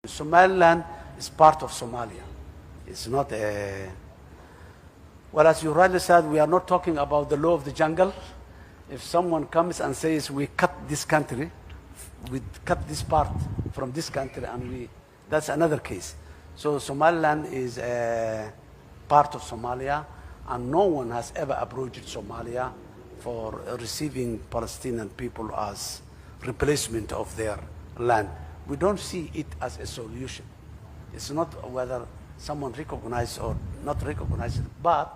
Somaliland is part of Somalia. It's not a... Well, as you rightly said, we are not talking about the law of the jungle. If someone comes and says, we cut this country, we cut this part from this country, and that's another case. So Somaliland is a part of Somalia, and no one has ever approached Somalia for receiving Palestinian people as replacement of their land. We don't see it as a solution. It's not whether someone recognizes or not recognizes, but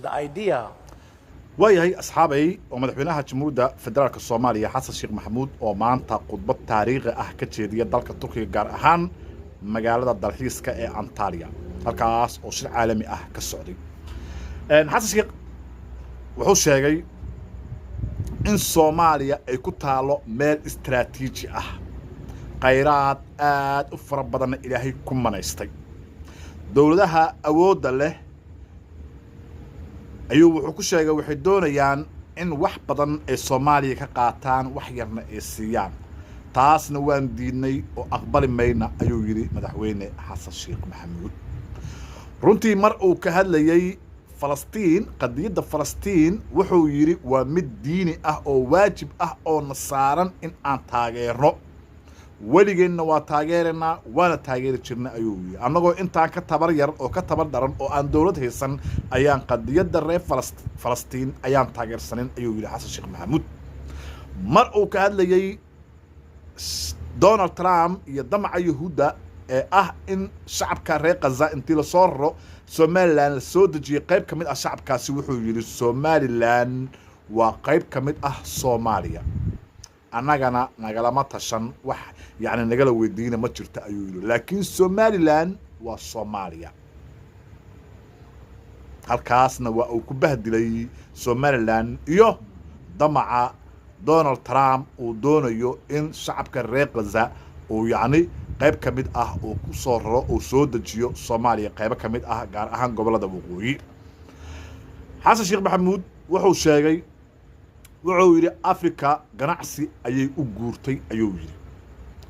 the idea. waayahay asxaabay oo madaxweynaha jamhuuriyadda federaalka Soomaaliya Xasan Sheekh Maxamuud oo maanta khudbad taariikhi ah ka jeediya dalka Turkiga gaar ahaan magaalada dalxiiska ee Antalya halkaas oo shir caalami ah ka socday Xasan Sheekh wuxuu sheegay in Soomaaliya ay ku taalo meel istiraatiiji ah khayraad aad u fara badan Ilaahay ku manaystay dawladaha awoodda leh ayuu wuxuu ku sheegay waxay doonayaan in wax badan ay Soomaaliya ka qaataan wax yarna ay siiyaan taasna waan diidnay oo aqbali mayna ayuu yiri madaxweyne Xasan Sheekh Maxamuud runtii mar uu ka hadlayay Falastiin qadiyadda Falastiin wuxuu yiri waa mid diini ah oo waajib ah oo nasaaran in aan taageero weligeena waa taageerana waana taageeri jirnaa ayuu yiri annagoo intaan ka tabar yar oo ka tabar daran oo aan dawlad haysan ayaan qadiyadda reer Falastiin ayaan taageersanin ayuu yiri Xasan Sheekh Maxamuud mar uu ka hadlayay Donald Trump iyo damaca Yahuuda ee ah in shacabka reer Gaza intii la soo raro Somaliland la soo dejiyay qayb kamid ah shacabkaasi wuxuu yiri Somaliland waa qayb kamid ah Soomaaliya annagana nagalama tashan wax yaani nagala weydiina ma jirta ayuu yiri laakiin Somaliland waa Soomaaliya halkaasna waa uu ku bahdilay Somaliland iyo damaca Donald Trump uu doonayo in shacabka reer Gaza uu yaani qayb kamid ah uu ku soo raro uu soo dejiyo Soomaaliya qayb kamid ah gaar ahaan gobolada waqooyi Xasan Sheekh Maxamuud wuxuu sheegay wuxuu yiri Afrika ganacsi ayay u guurtay ayuu yiri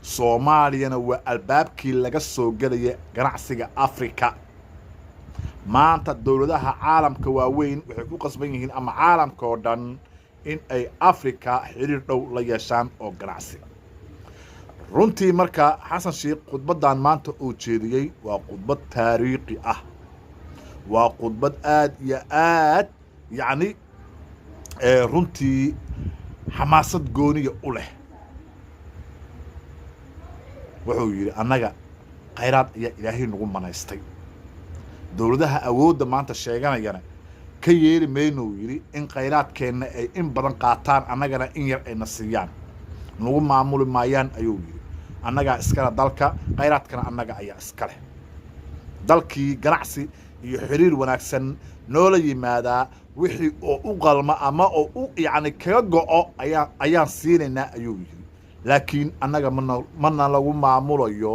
Soomaaliyana waa albaabkii laga soo galay ganacsiga Afrika maanta dawladaha caalamka waaweyn waxay ku qasban yihiin ama caalamka oo dhan in ay Afrika xiriir dhow la yeeshaan oo ganacsi runtii marka Xasan Sheekh khudbadan maanta uu jeediyay waa khudbad taariikhi ah waa khudbad aad iyo aad yaani runtii xamaasad gooniya u leh wuxuu yiri annaga khayraad ayaa Ilaahay nagu manaystay dawladaha awoodda maanta sheeganayana ka yeeli mayno yiri in khayraadkeena ay in badan qaataan annagana in yar ay nasiyaan nagu maamuli maayaan ayuu yiri annaga iskala dalka khayraadkana annaga ayaa iskale dalkii ganacsi iyo xiriir wanaagsan noola yimaada wixii oo u qalma ama oo u yaani kaga go'o ayaan siinayna ayuu yiri laakiin annaga mana lagu maamulayo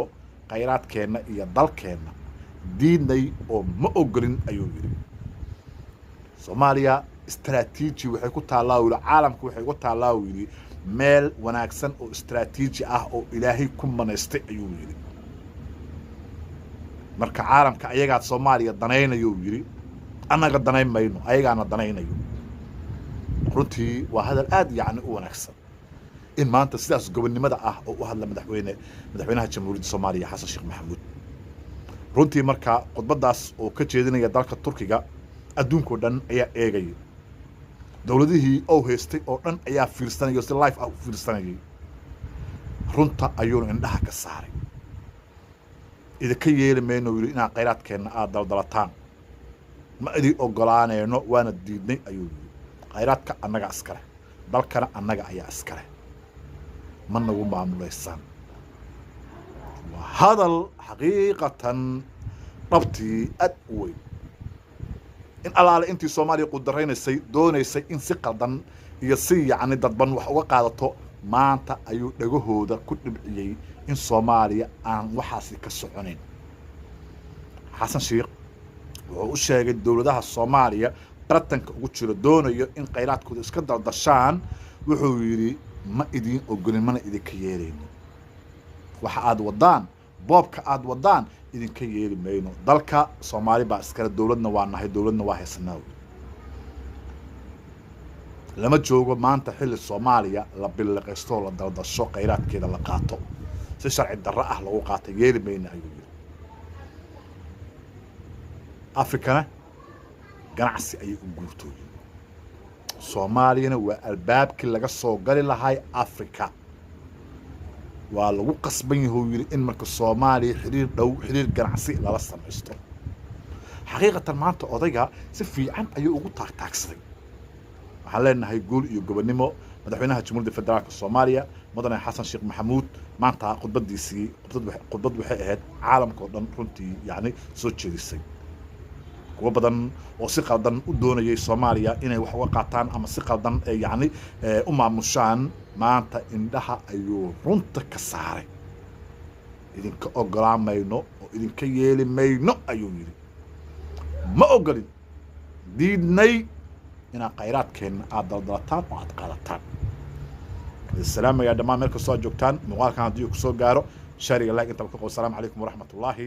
khayraadkeena iyo dalkeena diidnay oo ma ogolin ayuu yiri Soomaaliya istiraatiiji waxay ku taalaa wili caalamku waxay ku taalaa wili meel wanaagsan oo istiraatiiji ah oo Ilaahay ku manaystay ayuu yiri marka caalamka ayaga Soomaaliya danaynayo yiri annaga danayn mayno ayagana danaynayo runtii waa hadal aad yaani u wanaagsan in maanta sidaas gobonnimada ah oo u hadla madaxweynaha jamhuuriyadda Soomaaliya Xasan Sheekh Maxamuud runtii marka khudbadaas oo ka jeedinaya dalka Turkiga adduunka dhan ayaa eegay dawladihii oo haystay oo dhan ayaa fiirsanaya si live ah u fiirsanayay runta ayuu indhaha ka saaray idinka yeeli mayno yiri inaan khayraadkeena aad daldalataan ma idin ogolaanayno waana diidnay ayuu yiri khayraadka annaga iskale dalkana annaga ayaa iskale ma nagu maamulaysan hadal xaqiiqatan dhabtii aad u weyn in alaale intii Soomaaliya qudaraysay doonaysay in si qaldan iyo si yaani dadban wax uga qaadato maanta ayuu dhagahooda ku dhibciyay in Soomaaliya aan waxaasi ka soconayn Xasan Sheekh wuxuu u sheegay dawladaha Soomaaliya tartanka ugu jiro doonayo in khayraadkooda iska daldashaan wuxuu yiri ma idin ogolin mana idinka yeelayno waxa aad wadaan boobka aad wadaan idinka yeeli mayno dalka Soomaali baa iskala dawladna waa nahay dawladna waa haysanaa lama joogo maanta xilli Soomaaliya la bilaqaysto la daldasho kheyraadkeeda la qaato si sharci darro ah lagu qaato yeeli mayno ayuu yiri Afrikana ganacsi ay u guurtooy Soomaaliyana waa albaabkii laga soo gali lahay Afrika waa lagu qasban yahay yiri in marka Soomaaliya xiriir dhow xiriir ganacsi lala samaysto xaqiiqatan maanta odayga si fiican ayuu ugu taagtaagsaday waxaan leenahay guul iyo gobonimo madaxweynaha Jamhuuriyadda Federaalka Soomaaliya mudane Xasan Sheekh Maxamuud maanta khudbadiisii khudbad waxay ahayd caalamka oo dhan runtii yani soo jeedisay kuwa badan oo si qaldan u doonayay Soomaaliya inay wax uga qaataan ama si qaldan yani u maamushaan maanta indhaha ayuu runta ka saaray idinka ogolaamayno oo idinka yeeli mayno ayuu yiri ma ogolin diidnay ina kheyraadkeena aad daldalataan oo aad qaadataan السلام يا دمان ملك الصوت جوكتان مغالكان ديو كسو غارو شاري لايك انت بكو السلام عليكم ورحمة الله